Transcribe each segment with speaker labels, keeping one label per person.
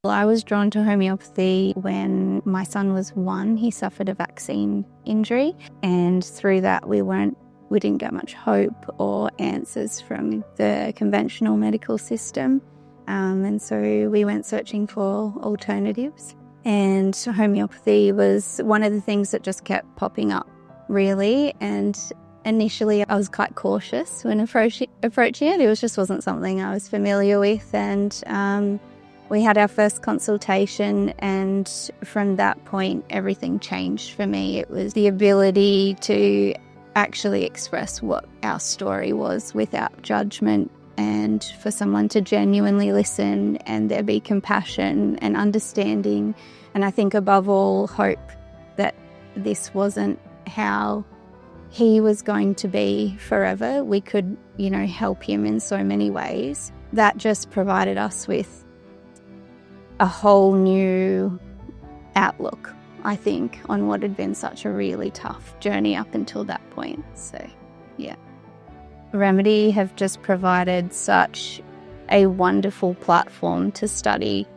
Speaker 1: Well, I was drawn to homeopathy when my son was 1. He suffered a vaccine injury, and through that we didn't get much hope or answers from the conventional medical system. And so we went searching for alternatives. And homeopathy was one of the things that just kept popping up, really. And initially I was quite cautious when approaching it. It just wasn't something I was familiar with. And we had our first consultation, and from that point, everything changed for me. It was the ability to actually express what our story was without judgment, and for someone to genuinely listen and there be compassion and understanding. And I think above all, hope that this wasn't how he was going to be forever. We could, help him in so many ways. That just provided us with a whole new outlook, I think, on what had been such a really tough journey up until that point. So, yeah. Remedy have just provided such a wonderful platform to study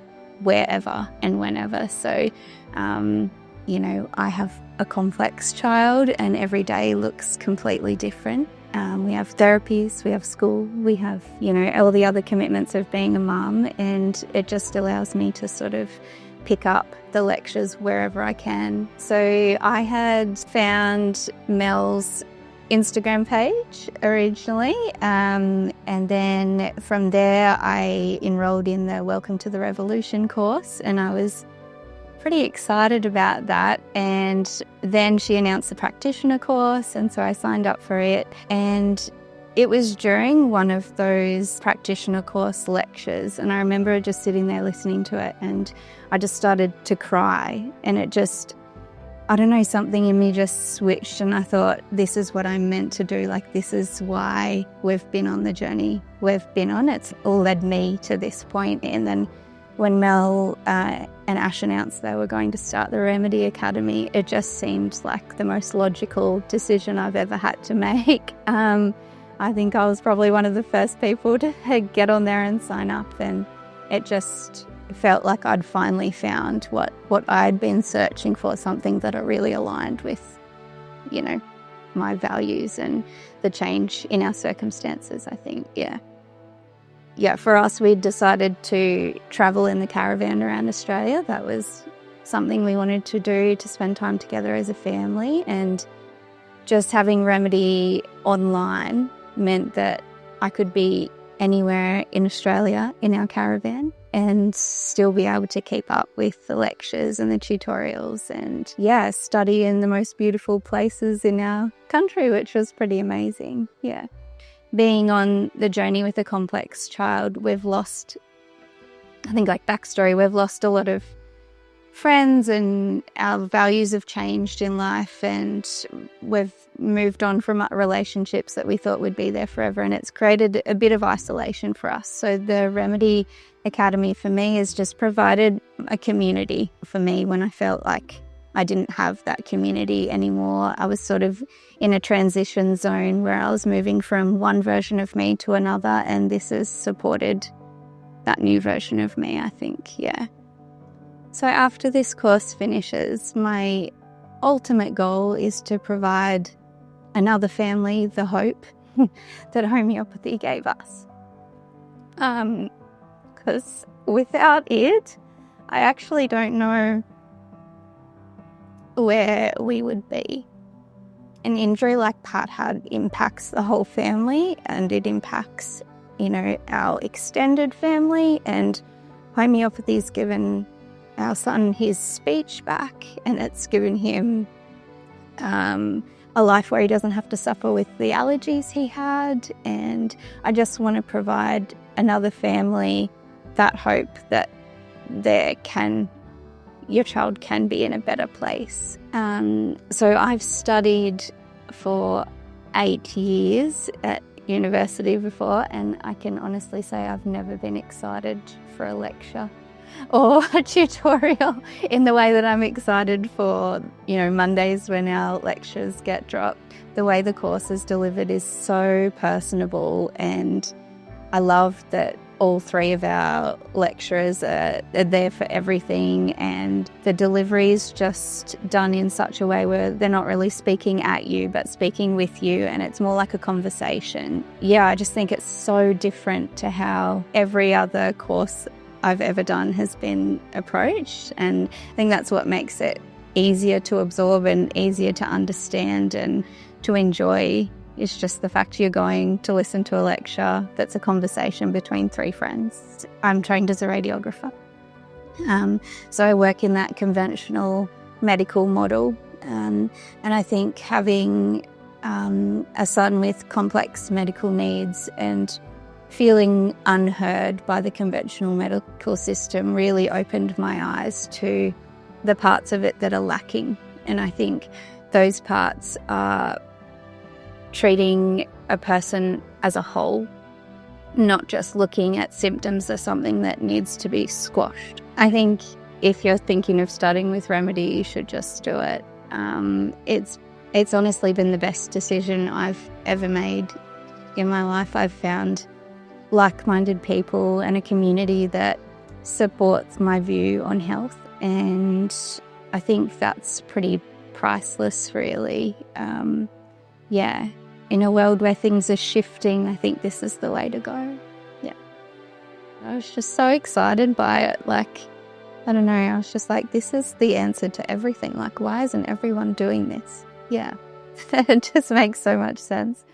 Speaker 1: wherever and whenever. So, I have a complex child and every day looks completely different. We have therapies, we have school, we have, all the other commitments of being a mum, and it just allows me to sort of pick up the lectures wherever I can. So I had found Mel's Instagram page originally, and then from there I enrolled in the Welcome to the Revolution course, and I was pretty excited about that. And then she announced the practitioner course, and so I signed up for it. And it was during one of those practitioner course lectures, and I remember just sitting there listening to it, and I just started to cry, and it just, I don't know, something in me just switched, and I thought, this is what I'm meant to do. Like, this is why we've been on the journey we've been on. It's all led me to this point. And then when Mel and Ash announced they were going to start the Remedy Academy, it just seemed like the most logical decision I've ever had to make. I think I was probably one of the first people to get on there and sign up, and it just felt like I'd finally found what I'd been searching for, something that it really aligned with, my values and the change in our circumstances, I think, yeah. Yeah, for us, we decided to travel in the caravan around Australia. That was something we wanted to do, to spend time together as a family. And just having Remedy online meant that I could be anywhere in Australia in our caravan and still be able to keep up with the lectures and the tutorials and, study in the most beautiful places in our country, which was pretty amazing, yeah. Being on the journey with a complex child, we've lost, I think, like backstory, we've lost a lot of friends and our values have changed in life, and we've moved on from relationships that we thought would be there forever, and it's created a bit of isolation for us. So the Remedy Academy for me has just provided a community for me when I felt like I didn't have that community anymore. I was sort of in a transition zone where I was moving from one version of me to another, and this has supported that new version of me, I think, yeah. So after this course finishes, my ultimate goal is to provide another family the hope that homeopathy gave us. Because without it, I actually don't know where we would be. An injury like Pat had impacts the whole family, and it impacts, our extended family, and homeopathy's given our son his speech back, and it's given him a life where he doesn't have to suffer with the allergies he had. And I just want to provide another family that hope that your child can be in a better place. So I've studied for 8 years at university before, and I can honestly say I've never been excited for a lecture or a tutorial in the way that I'm excited for, Mondays when our lectures get dropped. The way the course is delivered is so personable, and I love that all three of our lecturers are there for everything, and the delivery is just done in such a way where they're not really speaking at you but speaking with you, and it's more like a conversation. Yeah, I just think it's so different to how every other course I've ever done has been approached, and I think that's what makes it easier to absorb and easier to understand and to enjoy. It's just the fact you're going to listen to a lecture that's a conversation between three friends. I'm trained as a radiographer. So I work in that conventional medical model. And I think having a son with complex medical needs and feeling unheard by the conventional medical system really opened my eyes to the parts of it that are lacking. And I think those parts are treating a person as a whole, not just looking at symptoms as something that needs to be squashed. I think if you're thinking of starting with Remedy, you should just do it. It's honestly been the best decision I've ever made in my life. I've found like-minded people and a community that supports my view on health, and I think that's pretty priceless, really. Yeah. In a world where things are shifting, I think this is the way to go. Yeah. I was just so excited by it. Like, I don't know, I was just like, this is the answer to everything. Like, why isn't everyone doing this? Yeah. It just makes so much sense.